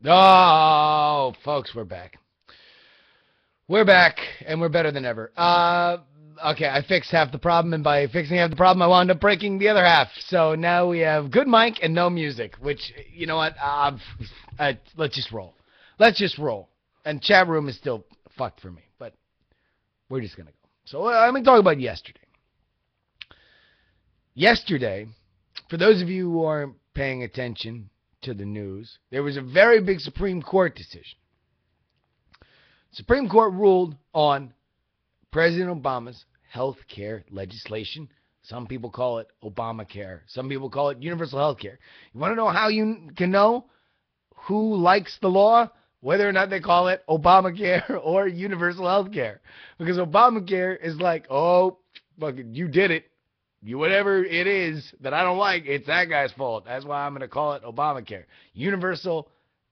Oh, folks, we're back. We're back, and we're better than ever. Okay, I fixed half the problem, and by fixing half the problem, I wound up breaking the other half. So now we have good mic and no music, which, you know what, let's just roll. Let's just roll. And chat room is still fucked for me, but we're just going to go. So I'm going to talk about yesterday. Yesterday, for those of you who aren't paying attention to the news, there was a very big Supreme Court decision. Supreme Court ruled on President Obama's health care legislation. Some people call it Obamacare. Some people call it universal health care. You want to know how you can know who likes the law? Whether or not they call it Obamacare or universal health care. Because Obamacare is like, oh, fucking, you did it. You whatever it is that I don't like, it's that guy's fault. That's why I'm going to call it Obamacare. Universal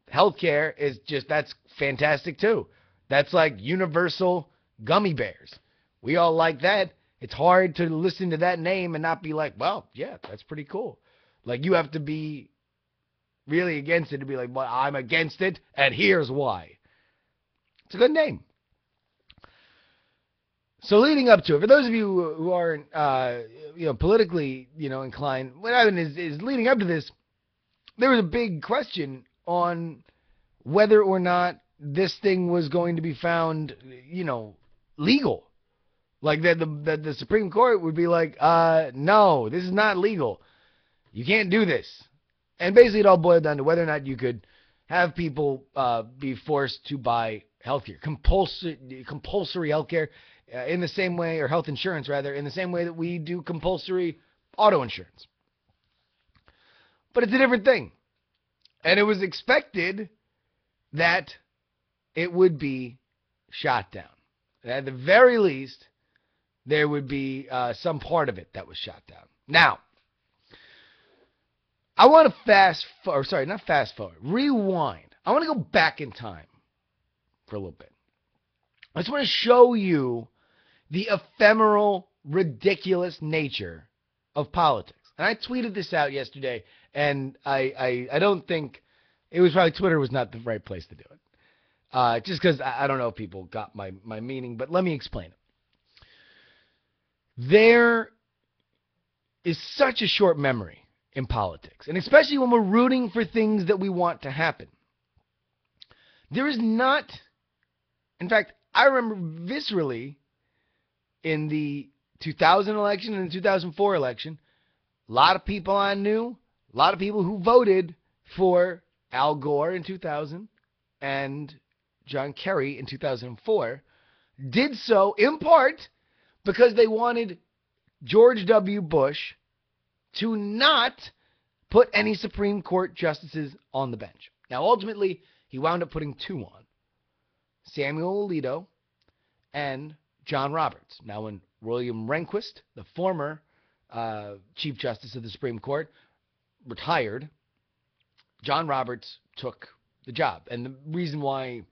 health care is just, that's fantastic too. That's like universal gummy bears. We all like that. It's hard to listen to that name and not be like, well, yeah, that's pretty cool. Like, you have to be really against it to be like, well, I'm against it, and here's why. It's a good name. So leading up to it, for those of you who aren't, politically, inclined, what happened is leading up to this, there was a big question on whether or not this thing was going to be found, legal. Like that the Supreme Court would be like, no, this is not legal. You can't do this. And basically it all boiled down to whether or not you could have people be forced to buy healthcare, compulsory healthcare in the same way, or health insurance rather, in the same way that we do compulsory auto insurance. But it's a different thing. And it was expected that it would be shot down. At the very least, there would be some part of it that was shot down. Now, I want to rewind. I want to go back in time for a little bit. I just want to show you the ephemeral, ridiculous nature of politics. And I tweeted this out yesterday, and I don't think, it was probably Twitter was not the right place to do it. Just because I don't know if people got my meaning, but let me explain it. There is such a short memory in politics, and especially when we're rooting for things that we want to happen. There is not, in fact, I remember viscerally in the 2000 election and the 2004 election, a lot of people I knew, a lot of people who voted for Al Gore in 2000 and John Kerry in 2004 did so in part because they wanted George W. Bush to not put any Supreme Court justices on the bench. Now, ultimately, he wound up putting two on, Samuel Alito and John Roberts. Now, when William Rehnquist, the former Chief Justice of the Supreme Court, retired, John Roberts took the job. And the reason why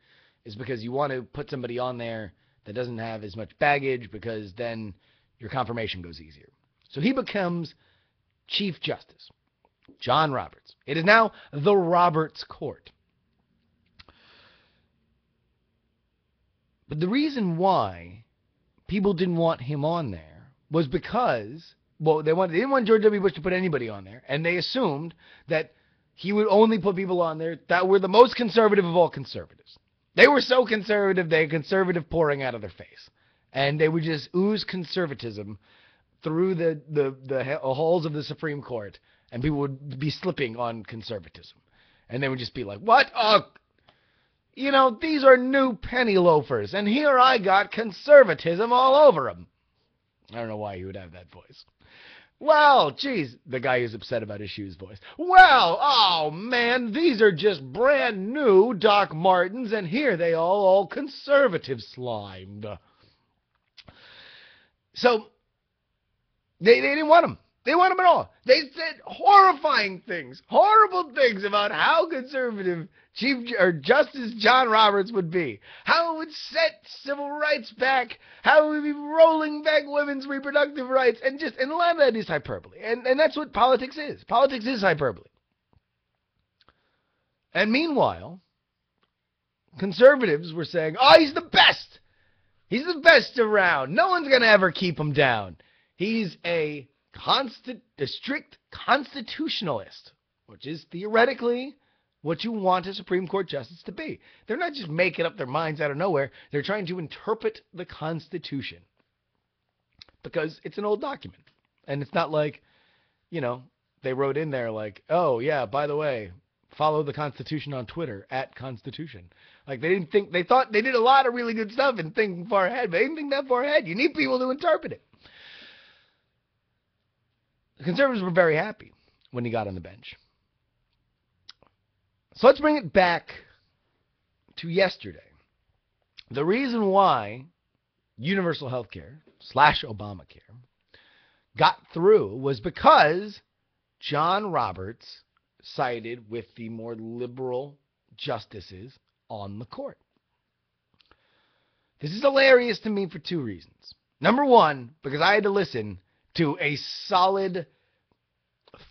is because you want to put somebody on there that doesn't have as much baggage, because then your confirmation goes easier. So he becomes Chief Justice, John Roberts. It is now the Roberts Court. But the reason why people didn't want him on there was because, well, they didn't want George W. Bush to put anybody on there, and they assumed that he would only put people on there that were the most conservative of all conservatives. They were so conservative, they had conservative pouring out of their face. And they would just ooze conservatism through the halls of the Supreme Court, and people would be slipping on conservatism. And they would just be like, what? These are new penny loafers, and here I got conservatism all over them. I don't know why he would have that voice. Well, geez, the guy who's upset about his shoes voice. Well, oh man, these are just brand new Doc Martens, and here they all conservative slimed. So, they didn't want him. They didn't want him at all. They said horrifying things, horrible things about how conservative Justice John Roberts would be, how it would set civil rights back, how it would be rolling back women's reproductive rights, and a lot of that is hyperbole. And that's what politics is. Politics is hyperbole. And meanwhile, conservatives were saying, oh, he's the best. He's the best around. No one's going to ever keep him down. He's a strict constitutionalist, which is theoretically what you want a Supreme Court justice to be. They're not just making up their minds out of nowhere. They're trying to interpret the Constitution because it's an old document. And it's not like, you know, they wrote in there like, oh, yeah, by the way, follow the Constitution on Twitter, @Constitution. Like, they thought they did a lot of really good stuff and thinking far ahead, but they didn't think that far ahead. You need people to interpret it. The conservatives were very happy when he got on the bench. So let's bring it back to yesterday. The reason why universal health care / Obamacare got through was because John Roberts sided with the more liberal justices on the court. This is hilarious to me for two reasons. Number one, because I had to listen to a solid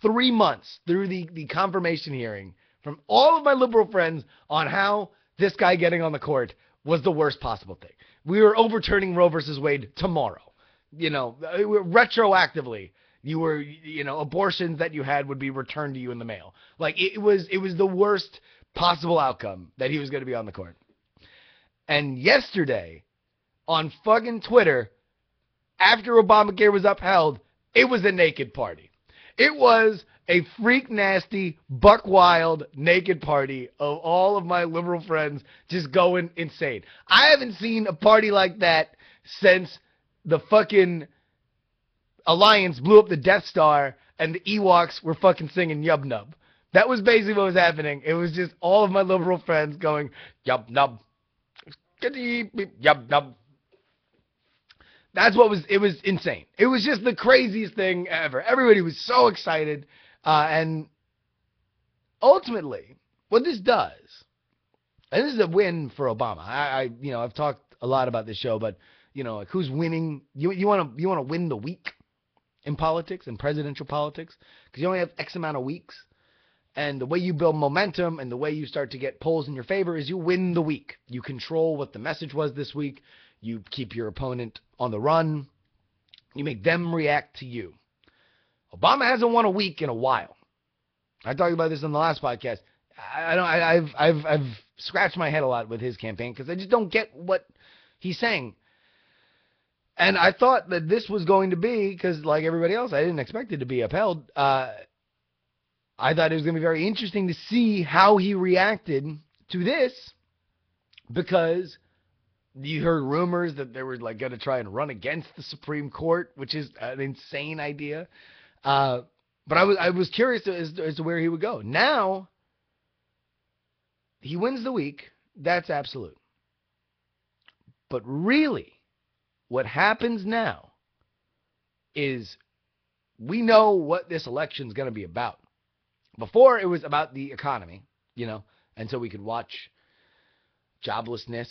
3 months through the confirmation hearing from all of my liberal friends on how this guy getting on the court was the worst possible thing. We were overturning Roe versus Wade tomorrow. You know, retroactively, abortions that you had would be returned to you in the mail. Like, it was the worst possible outcome that he was going to be on the court. And yesterday, on fucking Twitter, after Obamacare was upheld, it was a naked party. It was a freak nasty, buck wild, naked party of all of my liberal friends just going insane. I haven't seen a party like that since the fucking Alliance blew up the Death Star and the Ewoks were fucking singing Yub Nub. That was basically what was happening. It was just all of my liberal friends going, Yub Nub, Yub Nub. That's what it was insane. It was just the craziest thing ever. Everybody was so excited. And ultimately, what this does, and this is a win for Obama. I've talked a lot about this show, but like, who's winning? You want to win the week in politics, in presidential politics, because you only have X amount of weeks. And the way you build momentum and the way you start to get polls in your favor is you win the week. You control what the message was this week. You keep your opponent on the run. You make them react to you. Obama hasn't won a week in a while. I talked about this on the last podcast. I've scratched my head a lot with his campaign because I just don't get what he's saying. And I thought that this was going to be, because like everybody else, I didn't expect it to be upheld. I thought it was going to be very interesting to see how he reacted to this, because you heard rumors that they were like going to try and run against the Supreme Court, which is an insane idea. But I was curious as to where he would go. Now, he wins the week. That's absolute. But really, what happens now is we know what this election is going to be about. Before, it was about the economy, and so we could watch joblessness,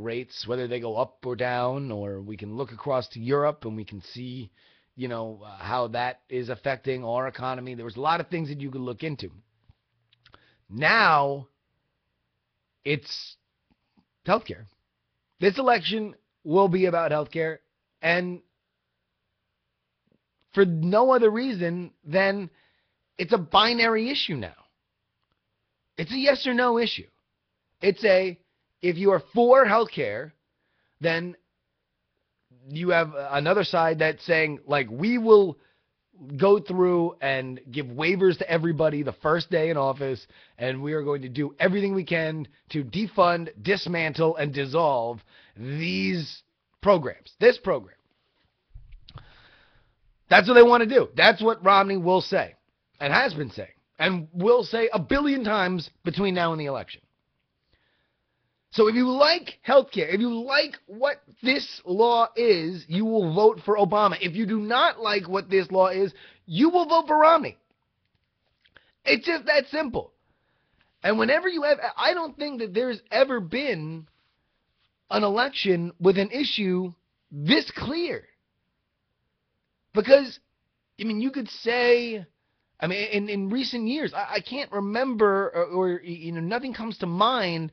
rates, whether they go up or down, or we can look across to Europe and we can see, how that is affecting our economy. There was a lot of things that you could look into. Now, it's healthcare. This election will be about healthcare, and for no other reason than it's a binary issue now. It's a yes or no issue. It's if you are for healthcare, then you have another side that's saying, like, we will go through and give waivers to everybody the first day in office, and we are going to do everything we can to defund, dismantle, and dissolve these programs, this program. That's what they want to do. That's what Romney will say, and has been saying, and will say 1 billion times between now and the election. So if you like healthcare, if you like what this law is, you will vote for Obama. If you do not like what this law is, you will vote for Romney. It's just that simple. And whenever you have, I don't think that there's ever been an election with an issue this clear. Because, you could say, in recent years, I can't remember, or nothing comes to mind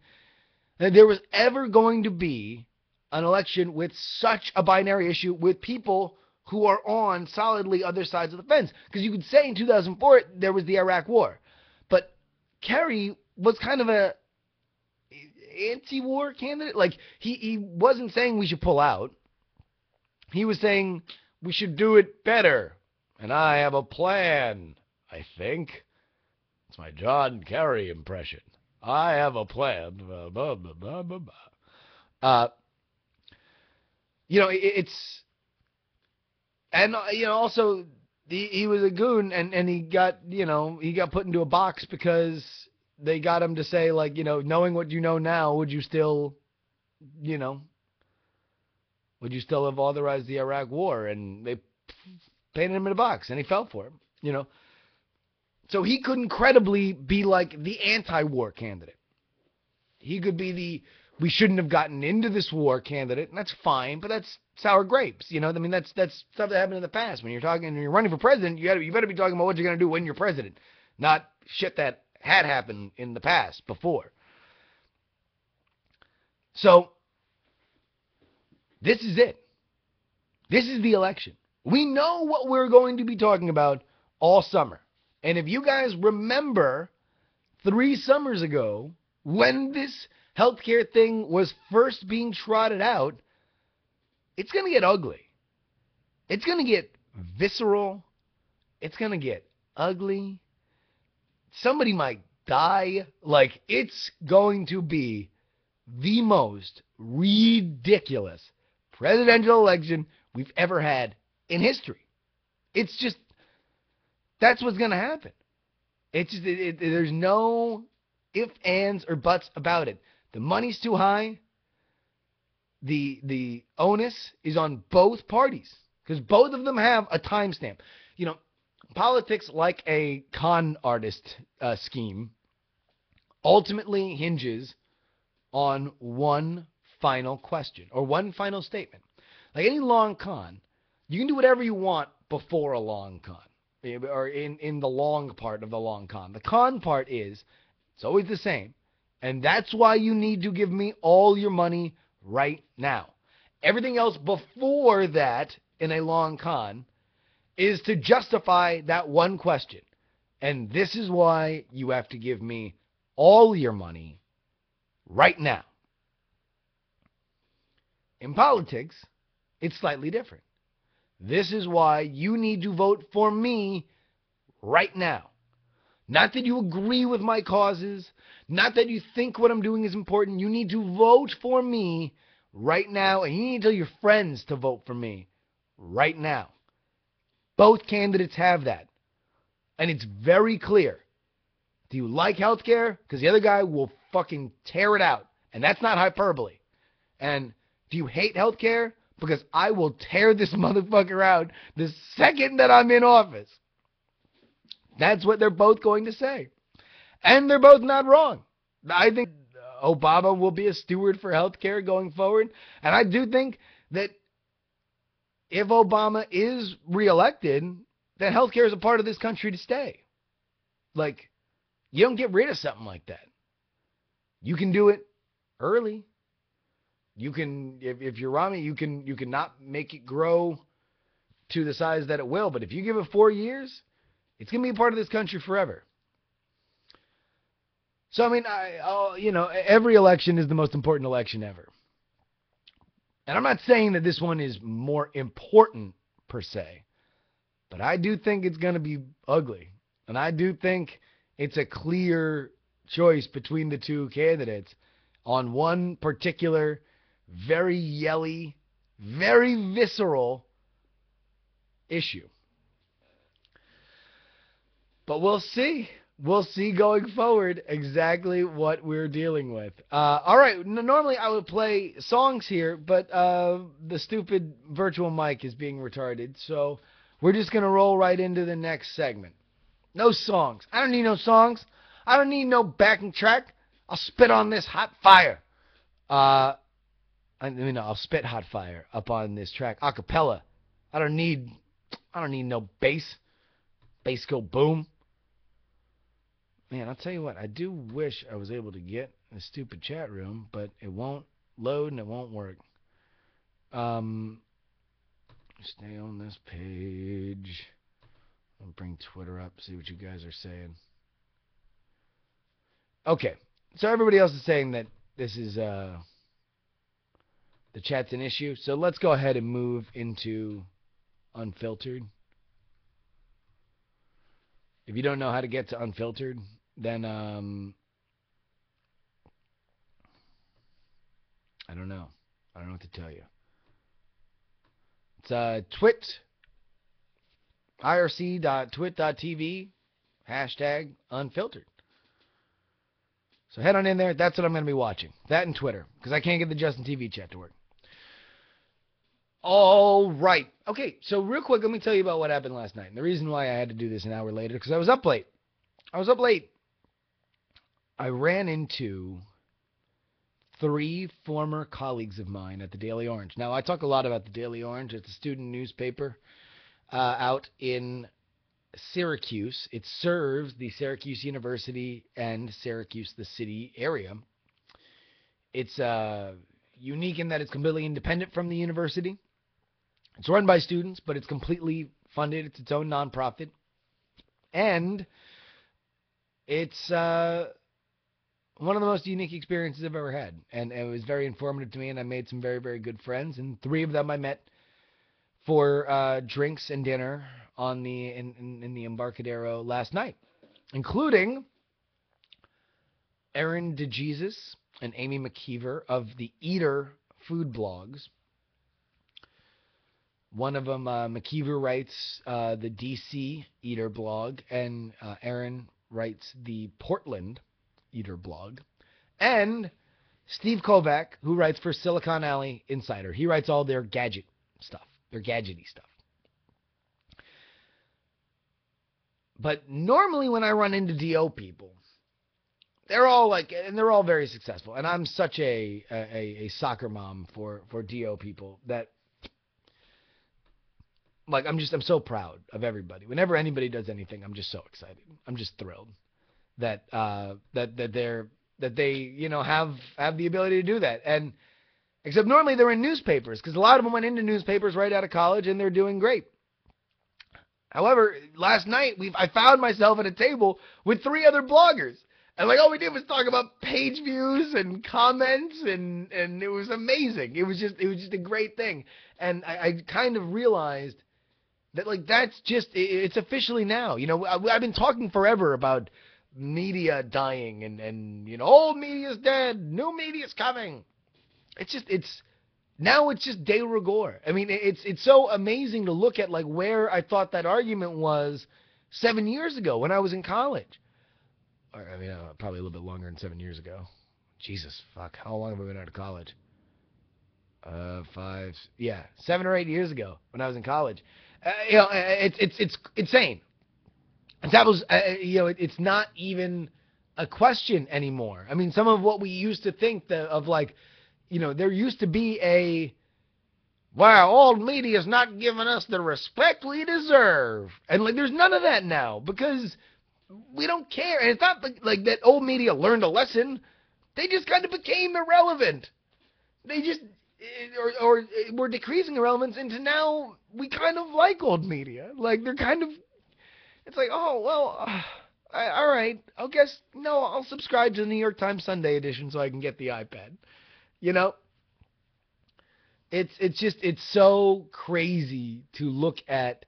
that there was ever going to be an election with such a binary issue with people who are on solidly other sides of the fence. Because you could say in 2004 there was the Iraq War, but Kerry was kind of a anti-war candidate. Like he wasn't saying we should pull out. He was saying we should do it better. And I have a plan, I think. It's my John Kerry impression. I have a plan. It's... And, also, he was a goon, and he got put into a box because they got him to say, like, knowing what you know now, would you still have authorized the Iraq War? And they painted him in a box, and he fell for it, So he couldn't credibly be like the anti-war candidate. He could be the we shouldn't have gotten into this war candidate, and that's fine, but that's sour grapes. That's stuff that happened in the past. When you're running for president, you better be talking about what you're going to do when you're president, not shit that had happened in the past before. So this is it. This is the election. We know what we're going to be talking about all summer. And if you guys remember 3 summers ago, when this healthcare thing was first being trotted out, it's going to get ugly. It's going to get visceral. It's going to get ugly. Somebody might die. Like, it's going to be the most ridiculous presidential election we've ever had in history. It's just, that's what's going to happen. It's just, there's no ifs, ands, or buts about it. The money's too high. The onus is on both parties because both of them have a timestamp. Politics, like a con artist scheme, ultimately hinges on one final question or one final statement. Like any long con, you can do whatever you want before a long con, or in the long part of the long con. The con part is, it's always the same. And that's why you need to give me all your money right now. Everything else before that in a long con is to justify that one question. And this is why you have to give me all your money right now. In politics, it's slightly different. This is why you need to vote for me right now. Not that you agree with my causes, not that you think what I'm doing is important. You need to vote for me right now, and you need to tell your friends to vote for me right now. Both candidates have that. And it's very clear. Do you like healthcare? Because the other guy will fucking tear it out. And that's not hyperbole. And do you hate healthcare? Because I will tear this motherfucker out the second that I'm in office. That's what they're both going to say. And they're both not wrong. I think Obama will be a steward for healthcare going forward. And I do think that if Obama is reelected, that healthcare is a part of this country to stay. Like, you don't get rid of something like that. You can do it early. You can, if you're Romney, you can not make it grow to the size that it will. But if you give it 4 years, it's going to be a part of this country forever. So, every election is the most important election ever. And I'm not saying that this one is more important per se, but I do think it's going to be ugly. And I do think it's a clear choice between the two candidates on one particular, very yelly, very visceral issue. But we'll see. We'll see going forward exactly what we're dealing with. All right. Normally I would play songs here, but the stupid virtual mic is being retarded. So we're just going to roll right into the next segment. No songs. I don't need no songs. I don't need no backing track. I'll spit on this hot fire. I'll spit hot fire up on this track. A cappella. I don't need no bass. Bass go boom. Man, I'll tell you what, I do wish I was able to get a stupid chat room, but it won't load and it won't work. Stay on this page. I'll bring Twitter up, see what you guys are saying. Okay, so everybody else is saying that this is, the chat's an issue, so let's go ahead and move into Unfiltered. If you don't know how to get to Unfiltered, then, I don't know. I don't know what to tell you. It's irc.twit.tv #unfiltered. So head on in there. That's what I'm going to be watching. That and Twitter, because I can't get the Justin TV chat to work. All right. Okay, so real quick, let me tell you about what happened last night. And the reason why I had to do this an hour later, because I was up late. I ran into 3 former colleagues of mine at the Daily Orange. Now, I talk a lot about the Daily Orange. It's a student newspaper out in Syracuse. It serves the Syracuse University and Syracuse, the city area. It's unique in that it's completely independent from the university. It's run by students, but it's completely funded. It's its own nonprofit. And it's one of the most unique experiences I've ever had. And it was very informative to me, and I made some very, very good friends. And 3 of them I met for drinks and dinner on in the Embarcadero last night, including Aaron DeJesus and Amy McKeever of the Eater food blogs. One of them, McKeever, writes the DC Eater blog, and Aaron writes the Portland Eater blog. And Steve Kovac, who writes for Silicon Alley Insider. He writes all their gadget stuff, their gadgety stuff. But normally when I run into DO people, they're all very successful. And I'm such a soccer mom for DO people that, like, I'm so proud of everybody. Whenever anybody does anything, I'm just so excited. I'm just thrilled that they, you know, have the ability to do that. And except normally they're in newspapers, because a lot of them went into newspapers right out of college and they're doing great. However, last night I found myself at a table with 3 other bloggers. And like all we did was talk about page views and comments, and it was amazing. It was just a great thing. And I kind of realized that, like, that's just, it's officially now. You know, I've been talking forever about media dying and you know, old media's dead, new media's coming. Now it's just de rigueur. I mean, it's so amazing to look at, like, where I thought that argument was 7 years ago when I was in college. Or, I mean, probably a little bit longer than 7 years ago. Jesus, fuck. How long have I been out of college? 7 or 8 years ago when I was in college. You know, it's insane. It's not even a question anymore. I mean, some of what we used to think of, like, you know, there used to be wow, old media's not giving us the respect we deserve. And, like, there's none of that now because we don't care. And it's not like that old media learned a lesson. They just kind of became irrelevant. They just, or were decreasing irrelevance into now we kind of like old media. Like, they're kind of, it's like, oh, well, all right. I guess, no, I'll subscribe to the New York Times Sunday edition so I can get the iPad. You know? It's so crazy to look at,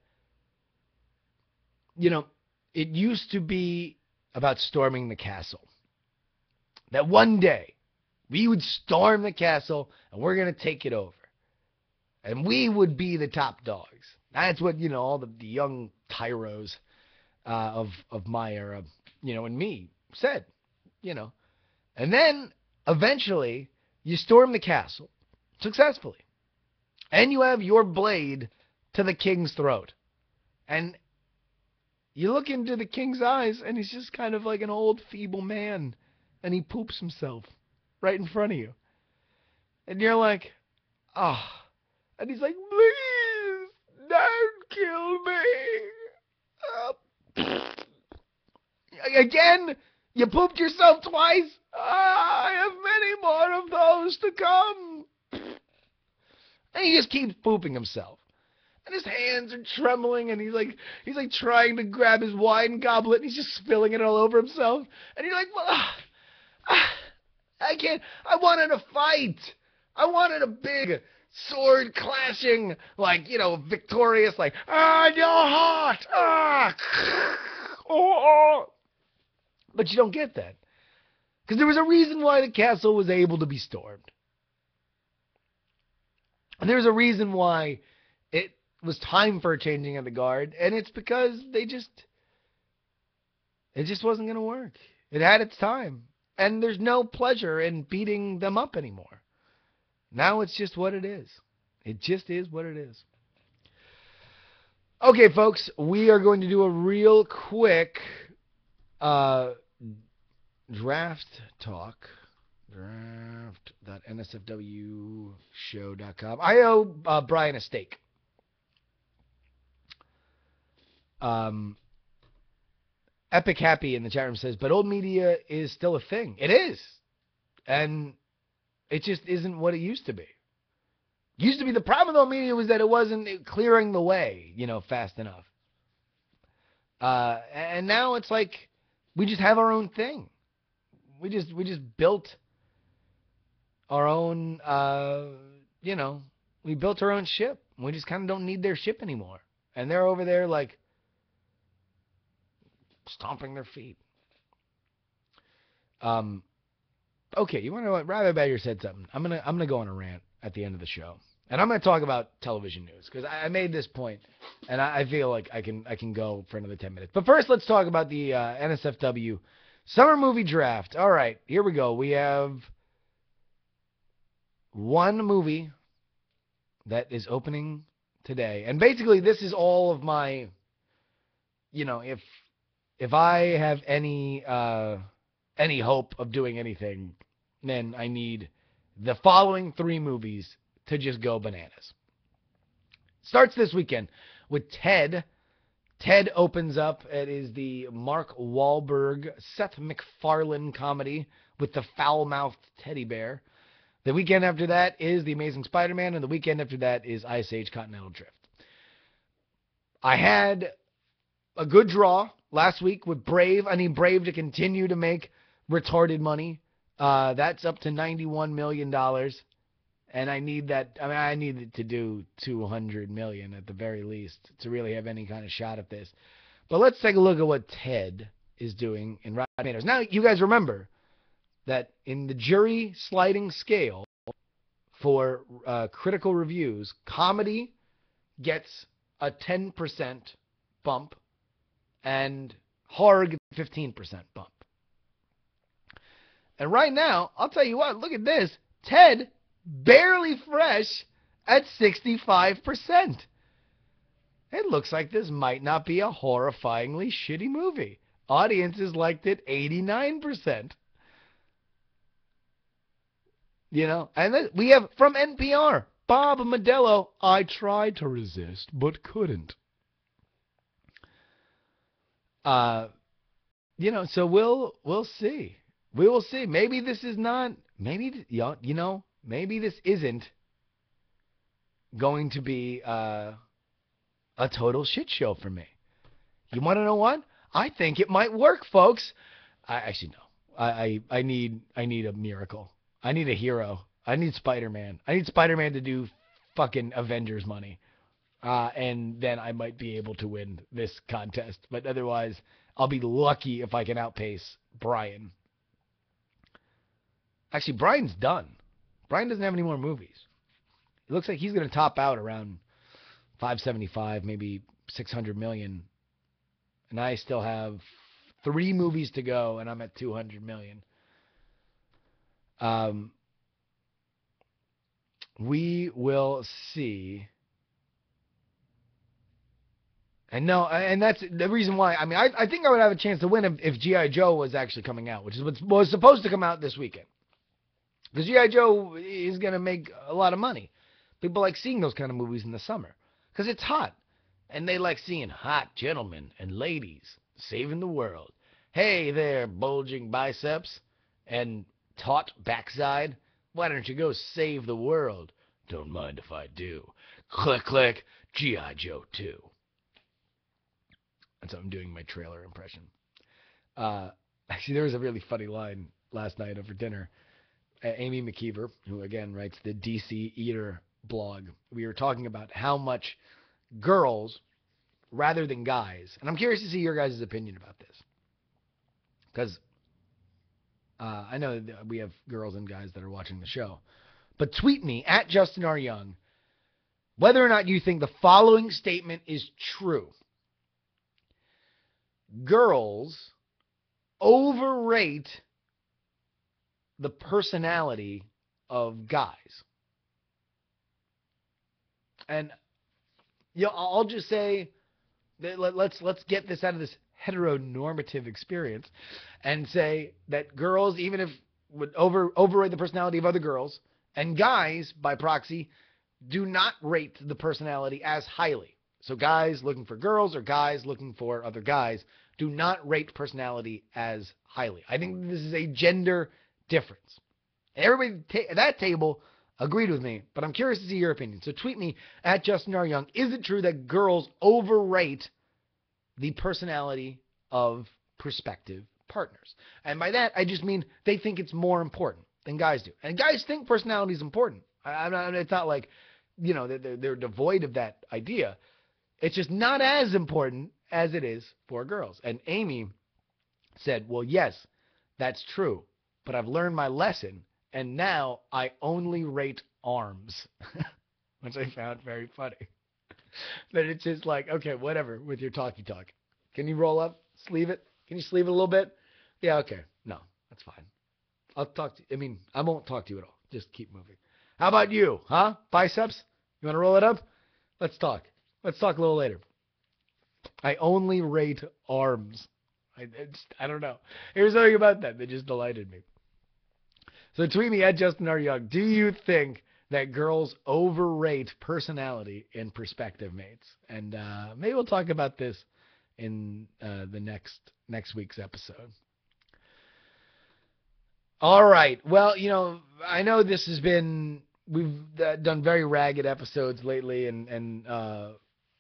you know, it used to be about storming the castle. That one day we would storm the castle and we're going to take it over. And we would be the top dogs. That's what, you know, all the young tyros of my era, you know, and me said, you know. And then eventually you storm the castle successfully. And you have your blade to the king's throat. And you look into the king's eyes, and he's just kind of like an old, feeble man. And he poops himself right in front of you. And you're like, ah. Oh. And he's like, please, don't kill me. Again? You pooped yourself twice? I have many more of those to come. And he just keeps pooping himself. And his hands are trembling, and he's like trying to grab his wine goblet, and he's just spilling it all over himself. And you're like, well, I can't. I wanted a fight. I wanted a big sword clashing, like, victorious, like, you're hot. Oh. But you don't get that. Because there was a reason why the castle was able to be stormed. And there's a reason why it was time for a changing of the guard, and it's because it just wasn't going to work. It had its time, and there's no pleasure in beating them up anymore. Now it's just what it is. It just is what it is. Okay, folks, we are going to do a real quick draft talk. Draft.nsfwshow.com. I owe Brian a steak. Epic Happy in the chat room says, but old media is still a thing. It is. And it just isn't what it used to be. Used to be the problem with old media was that it wasn't clearing the way, fast enough. And now it's like we just have our own thing. We just built our own, we built our own ship. We just kind of don't need their ship anymore. And they're over there like stomping their feet. Okay, you want to know what? Rabbi Badger said something. I'm gonna go on a rant at the end of the show, and I'm gonna talk about television news because I made this point, and I feel like I can go for another 10 minutes. But first, let's talk about the NSFW Summer Movie Draft. All right, here we go. We have one movie that is opening today, and basically this is all of my, if I have any hope of doing anything, then I need the following 3 movies to just go bananas. Starts this weekend with Ted. Ted opens up. It is the Mark Wahlberg, Seth MacFarlane comedy with the foul-mouthed teddy bear. The weekend after that is The Amazing Spider-Man, and the weekend after that is Ice Age Continental Drift. I had a good draw last week with Brave. I need Brave to continue to make retarded money. That's up to $91 million. And I need that. I need it to do $200 million at the very least to really have any kind of shot at this. But let's take a look at what Ted is doing in Rotten Tomatoes. Now, you guys remember that in the jury sliding scale for critical reviews, comedy gets a 10% bump and horror gets a 15% bump. And right now, I'll tell you what, look at this. Ted, barely fresh at 65%. It looks like this might not be a horrifyingly shitty movie. Audiences liked it 89%. And then we have from NPR, Bob Modello, I tried to resist, but couldn't. So we'll see. We will see. Maybe this is not, maybe this isn't going to be a total shit show for me. You want to know what? I think it might work, folks. I need a miracle. I need a hero. I need Spider-Man. I need Spider-Man to do fucking Avengers money. And then I might be able to win this contest. But otherwise, I'll be lucky if I can outpace Brian. Actually, Brian's done. Brian doesn't have any more movies. It looks like he's going to top out around 575, maybe 600 million. And I still have 3 movies to go, and I'm at 200 million. We will see. And that's the reason why. I think I would have a chance to win if G.I. Joe was actually coming out, which is what was supposed to come out this weekend. Because G.I. Joe is going to make a lot of money. People like seeing those kind of movies in the summer. Because it's hot. And they like seeing hot gentlemen and ladies saving the world. Hey there, bulging biceps and taut backside. Why don't you go save the world? Don't mind if I do. Click, click, G.I. Joe 2. That's how I'm doing my trailer impression. Actually, there was a really funny line last night over dinner. Amy McKeever, who again writes the DC Eater blog, we were talking about how much girls, rather than guys, and I'm curious to see your guys' opinion about this, because I know that we have girls and guys that are watching the show, but tweet me at Justin R. Young whether or not you think the following statement is true. Girls overrate the personality of guys. And I'll just say that let's get this out of this heteronormative experience and say that girls, even if would overrate the personality of other girls, and guys by proxy do not rate the personality as highly. So guys looking for girls or guys looking for other guys do not rate personality as highly. I think this is a gender difference. And everybody at that table agreed with me, but I'm curious to see your opinion. So tweet me at Justin R. Young. Is it true that girls overrate the personality of prospective partners? And by that, I just mean they think it's more important than guys do. And guys think personality is important. It's not like, they're devoid of that idea. It's just not as important as it is for girls. And Amy said, well, yes, that's true, but I've learned my lesson, and now I only rate arms, which I found very funny. That it's just like, okay, whatever with your talky talk. Can you roll up, sleeve it? Can you sleeve it a little bit? Yeah, okay. No, that's fine. I'll talk to you. I won't talk to you at all. Just keep moving. How about you, huh? Biceps? You want to roll it up? Let's talk. Let's talk a little later. I only rate arms. I don't know. Here's something about that just delighted me. So tweet me at Justin R. Young. Do you think that girls overrate personality in prospective mates? And maybe we'll talk about this in the next week's episode. All right. Well, I know this has been, we've done very ragged episodes lately, and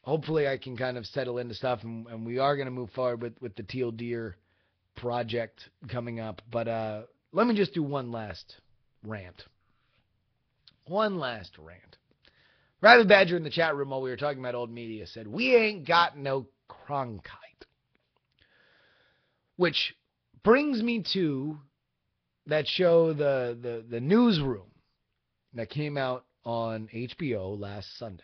hopefully I can kind of settle into stuff, and we are going to move forward with the Teal Deer project coming up. But let me just do one last rant. Rabbit Badger in the chat room while we were talking about old media said, we ain't got no Cronkite. Which brings me to that show, the Newsroom, that came out on HBO last Sunday.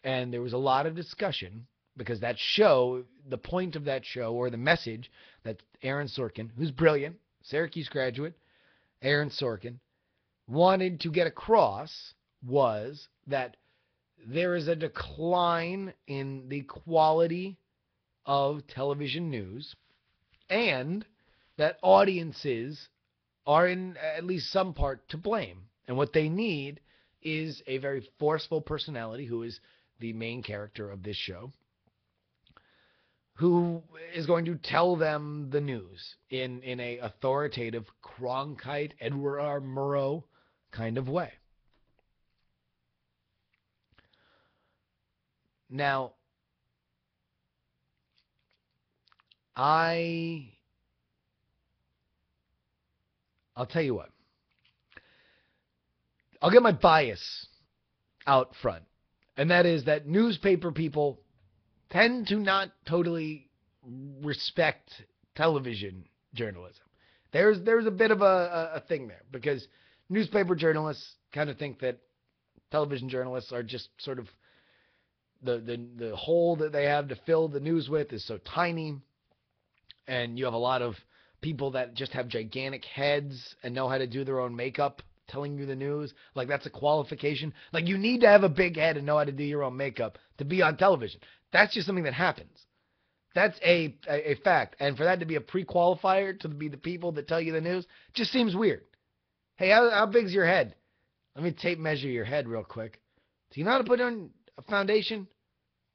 And there was a lot of discussion because that show, the point of that show, or the message that Aaron Sorkin, who's brilliant, Syracuse graduate, Aaron Sorkin, wanted to get across was that there is a decline in the quality of television news, and that audiences are in at least some part to blame. And what they need is a very forceful personality, who is the main character of this show, who is going to tell them the news in a authoritative Cronkite, Edward R. Murrow kind of way. Now, I'll tell you what. I'll get my bias out front. And that is that newspaper people tend to not totally respect television journalism. There's a bit of a thing there, because newspaper journalists kind of think that television journalists are just sort of the hole that they have to fill the news with is so tiny, and you have a lot of people that just have gigantic heads and know how to do their own makeup telling you the news. Like, that's a qualification. Like, you need to have a big head and know how to do your own makeup to be on television. That's just something that happens. That's a fact. And for that to be a pre-qualifier to be the people that tell you the news just seems weird. Hey, how big's your head? Let me tape measure your head real quick. Do you know how to put on a foundation?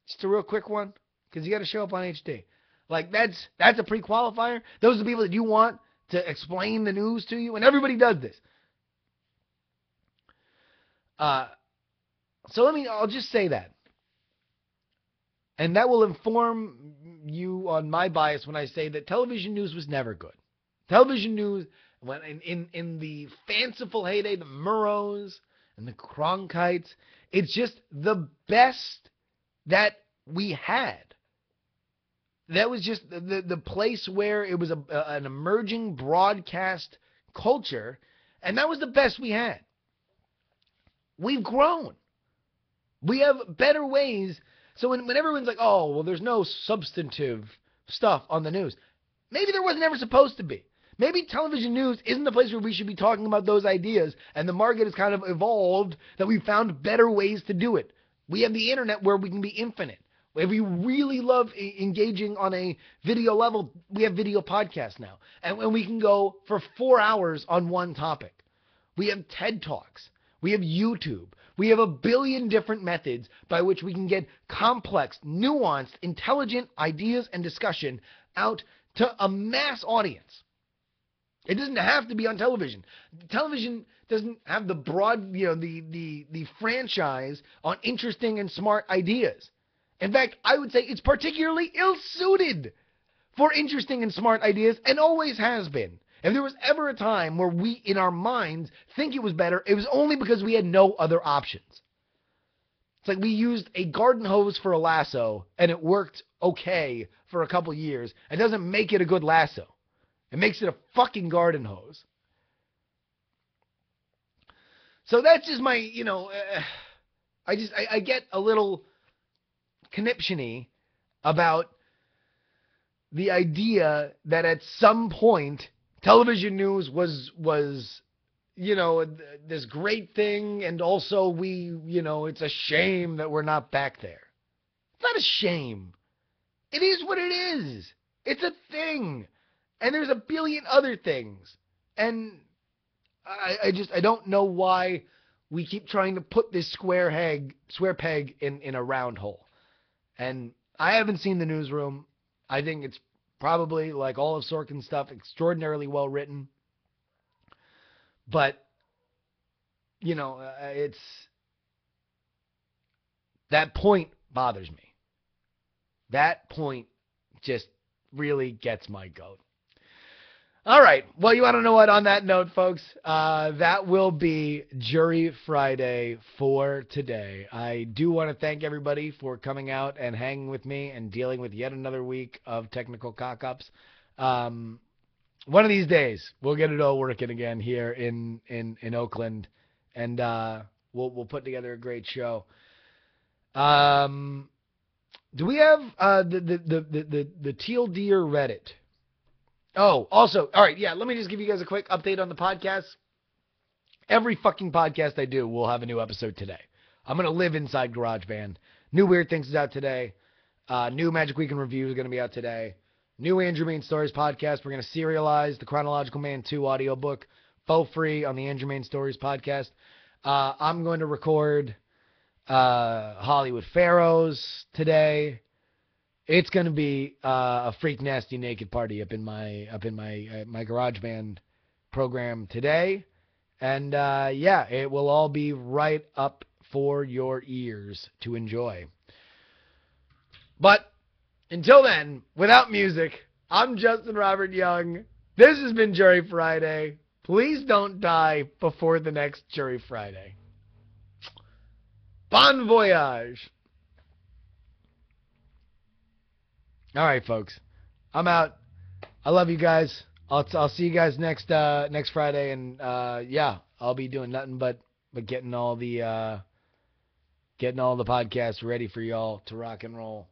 Just a real quick one? Because you got to show up on HD. Like, that's a pre-qualifier. Those are the people that you want to explain the news to you, and everybody does this. So I'll just say that. And that will inform you on my bias when I say that television news was never good. Television news, when in the fanciful heyday, the Murrows and the Cronkites, it's just the best that we had. That was just the place where it was an emerging broadcast culture, and that was the best we had. We've grown. We have better ways. So when everyone's like, oh, well, there's no substantive stuff on the news, maybe there wasn't ever supposed to be. Maybe television news isn't the place where we should be talking about those ideas, and the market has kind of evolved that we've found better ways to do it. We have the internet where we can be infinite. If we really love engaging on a video level, we have video podcasts now. And we can go for 4 hours on one topic. We have TED Talks. We have YouTube. We have a billion different methods by which we can get complex, nuanced, intelligent ideas and discussion out to a mass audience. It doesn't have to be on television. Television doesn't have the broad, the franchise on interesting and smart ideas. In fact, I would say it's particularly ill-suited for interesting and smart ideas, and always has been. If there was ever a time where we, in our minds, think it was better, it was only because we had no other options. It's like we used a garden hose for a lasso, and it worked okay for a couple years. It doesn't make it a good lasso. It makes it a fucking garden hose. So that's just my, I get a little conniptiony about the idea that at some point television news was this great thing, and also it's a shame that we're not back there. It's not a shame. It is what it is. It's a thing. And there's a billion other things. And I don't know why we keep trying to put this square peg in a round hole. And I haven't seen The Newsroom. I think it's probably, like all of Sorkin's stuff, extraordinarily well written. But, it's... that point bothers me. That point just really gets my goat. All right. Well, you want to know what? On that note, folks, that will be Jury Friday for today. I do want to thank everybody for coming out and hanging with me and dealing with yet another week of technical cock-ups. One of these days, we'll get it all working again here in Oakland, and we'll put together a great show. Do we have the Teal Deer Reddit? Oh, also, all right, yeah, let me just give you guys a quick update on the podcast. Every fucking podcast I do will have a new episode today. I'm going to live inside GarageBand. New Weird Things is out today. New Magic Week in Review is going to be out today. New Andrew Main Stories podcast. We're going to serialize the Chronological Man 2 audiobook for free on the Andrew Main Stories podcast. I'm going to record Hollywood Pharaohs today. It's going to be a freak nasty naked party up in my GarageBand program today. And yeah, it will all be right up for your ears to enjoy. But until then, without music, I'm Justin Robert Young. This has been Jury Friday. Please don't die before the next Jury Friday. Bon voyage. All right, folks. I'm out. I love you guys. I'll see you guys next Friday, and yeah, I'll be doing nothing but getting all the podcasts ready for y'all to rock and roll.